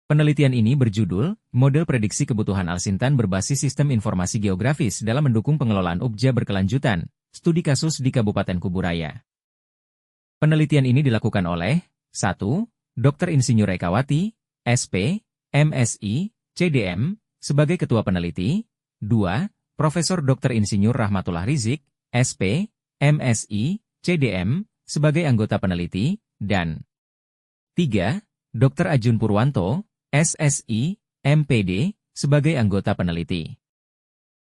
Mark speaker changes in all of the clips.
Speaker 1: Penelitian ini berjudul, Model Prediksi Kebutuhan Alsintan Berbasis Sistem Informasi Geografis dalam Mendukung Pengelolaan UPJA Berkelanjutan, Studi Kasus di Kabupaten Kuburaya. Penelitian ini dilakukan oleh 1. Dr. Insinyur Ekawati, SP, MSI, CDM, sebagai Ketua Peneliti, 2. Profesor Dr. Insinyur Rahmatullah Rizik, SP, MSI, CDM, sebagai Anggota Peneliti, dan 3. Dr. Ajun Purwanto, SSI, MPD, sebagai Anggota Peneliti.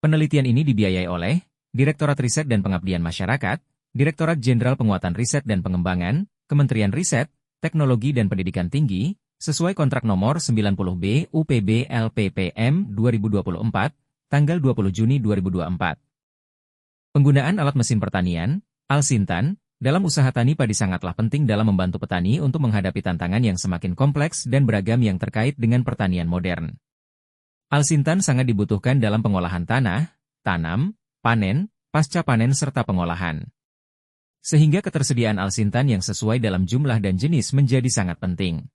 Speaker 1: Penelitian ini dibiayai oleh Direktorat Riset dan Pengabdian Masyarakat, Direktorat Jenderal Penguatan Riset dan Pengembangan, Kementerian Riset, Teknologi dan Pendidikan Tinggi, sesuai kontrak nomor 90B UPB LPPM 2024, tanggal 20 Juni 2024. Penggunaan alat mesin pertanian, Alsintan, dalam usaha tani padi sangatlah penting dalam membantu petani untuk menghadapi tantangan yang semakin kompleks dan beragam yang terkait dengan pertanian modern. Alsintan sangat dibutuhkan dalam pengolahan tanah, tanam, panen, pasca panen serta pengolahan. Sehingga ketersediaan Alsintan yang sesuai dalam jumlah dan jenis menjadi sangat penting.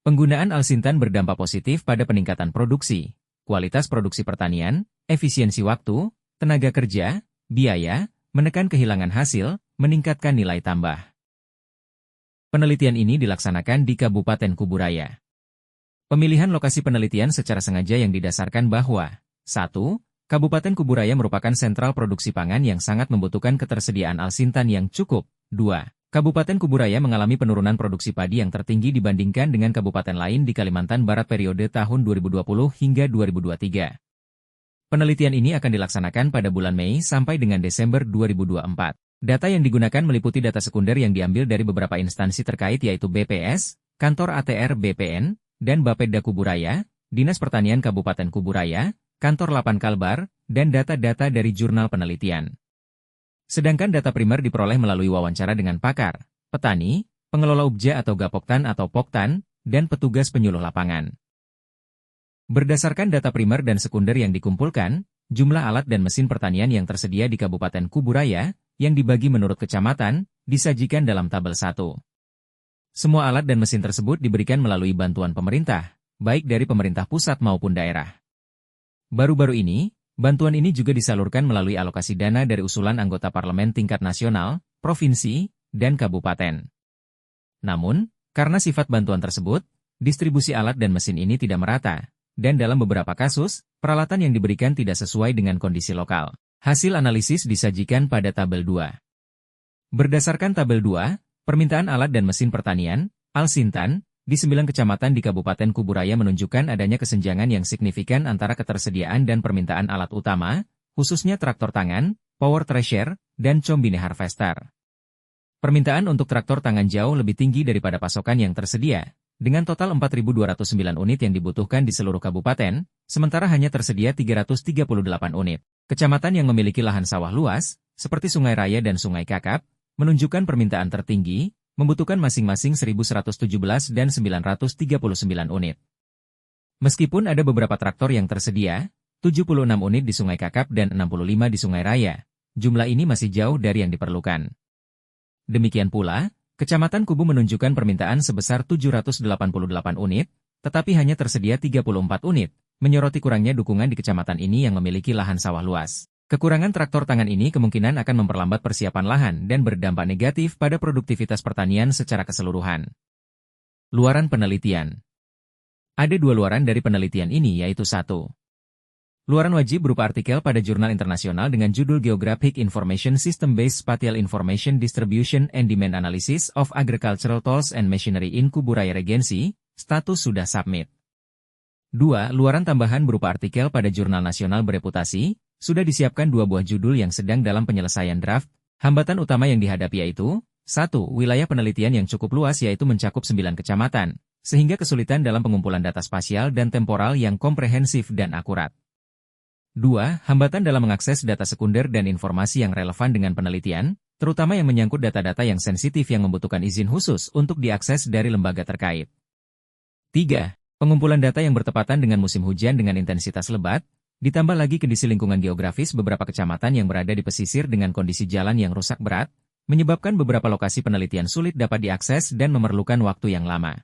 Speaker 1: Penggunaan Alsintan berdampak positif pada peningkatan produksi, kualitas produksi pertanian, efisiensi waktu, tenaga kerja, biaya, menekan kehilangan hasil, meningkatkan nilai tambah. Penelitian ini dilaksanakan di Kabupaten Kuburaya. Pemilihan lokasi penelitian secara sengaja yang didasarkan bahwa 1. Kabupaten Kuburaya merupakan sentral produksi pangan yang sangat membutuhkan ketersediaan Alsintan yang cukup. 2. Kabupaten Kuburaya mengalami penurunan produksi padi yang tertinggi dibandingkan dengan kabupaten lain di Kalimantan Barat periode tahun 2020 hingga 2023. Penelitian ini akan dilaksanakan pada bulan Mei sampai dengan Desember 2024. Data yang digunakan meliputi data sekunder yang diambil dari beberapa instansi terkait yaitu BPS, Kantor ATR BPN, dan Bapeda Kuburaya, Dinas Pertanian Kabupaten Kuburaya, Kantor Lapan Kalbar, dan data-data dari jurnal penelitian. Sedangkan data primer diperoleh melalui wawancara dengan pakar, petani, pengelola UPJA atau Gapoktan atau Poktan, dan petugas penyuluh lapangan. Berdasarkan data primer dan sekunder yang dikumpulkan, jumlah alat dan mesin pertanian yang tersedia di Kabupaten Kuburaya, yang dibagi menurut kecamatan, disajikan dalam tabel 1. Semua alat dan mesin tersebut diberikan melalui bantuan pemerintah, baik dari pemerintah pusat maupun daerah. Baru-baru ini, bantuan ini juga disalurkan melalui alokasi dana dari usulan anggota parlemen tingkat nasional, provinsi, dan kabupaten. Namun, karena sifat bantuan tersebut, distribusi alat dan mesin ini tidak merata, dan dalam beberapa kasus, peralatan yang diberikan tidak sesuai dengan kondisi lokal. Hasil analisis disajikan pada tabel 2. Berdasarkan tabel 2, permintaan alat dan mesin pertanian, Alsintan, di 9 kecamatan di Kabupaten Kuburaya menunjukkan adanya kesenjangan yang signifikan antara ketersediaan dan permintaan alat utama, khususnya traktor tangan, power thresher, dan combine harvester. Permintaan untuk traktor tangan jauh lebih tinggi daripada pasokan yang tersedia, dengan total 4.209 unit yang dibutuhkan di seluruh kabupaten, sementara hanya tersedia 338 unit. Kecamatan yang memiliki lahan sawah luas, seperti Sungai Raya dan Sungai Kakap, menunjukkan permintaan tertinggi, membutuhkan masing-masing 1.117 dan 939 unit. Meskipun ada beberapa traktor yang tersedia, 76 unit di Sungai Kakap dan 65 di Sungai Raya, jumlah ini masih jauh dari yang diperlukan. Demikian pula, Kecamatan Kubu menunjukkan permintaan sebesar 788 unit, tetapi hanya tersedia 34 unit, menyoroti kurangnya dukungan di kecamatan ini yang memiliki lahan sawah luas. Kekurangan traktor tangan ini kemungkinan akan memperlambat persiapan lahan dan berdampak negatif pada produktivitas pertanian secara keseluruhan. Luaran penelitian. Ada 2 luaran dari penelitian ini yaitu 1. Luaran wajib berupa artikel pada jurnal internasional dengan judul Geographic Information System-Based Spatial Information Distribution and Demand Analysis of Agricultural Tools and Machinery in Kuburaya Regency, status sudah submit. 2. Luaran tambahan berupa artikel pada jurnal nasional bereputasi, sudah disiapkan 2 buah judul yang sedang dalam penyelesaian draft. Hambatan utama yang dihadapi yaitu 1. Wilayah penelitian yang cukup luas yaitu mencakup 9 kecamatan, sehingga kesulitan dalam pengumpulan data spasial dan temporal yang komprehensif dan akurat. 2. Hambatan dalam mengakses data sekunder dan informasi yang relevan dengan penelitian, terutama yang menyangkut data-data yang sensitif yang membutuhkan izin khusus untuk diakses dari lembaga terkait. 3. Pengumpulan data yang bertepatan dengan musim hujan dengan intensitas lebat, ditambah lagi kondisi lingkungan geografis beberapa kecamatan yang berada di pesisir dengan kondisi jalan yang rusak berat, menyebabkan beberapa lokasi penelitian sulit dapat diakses dan memerlukan waktu yang lama.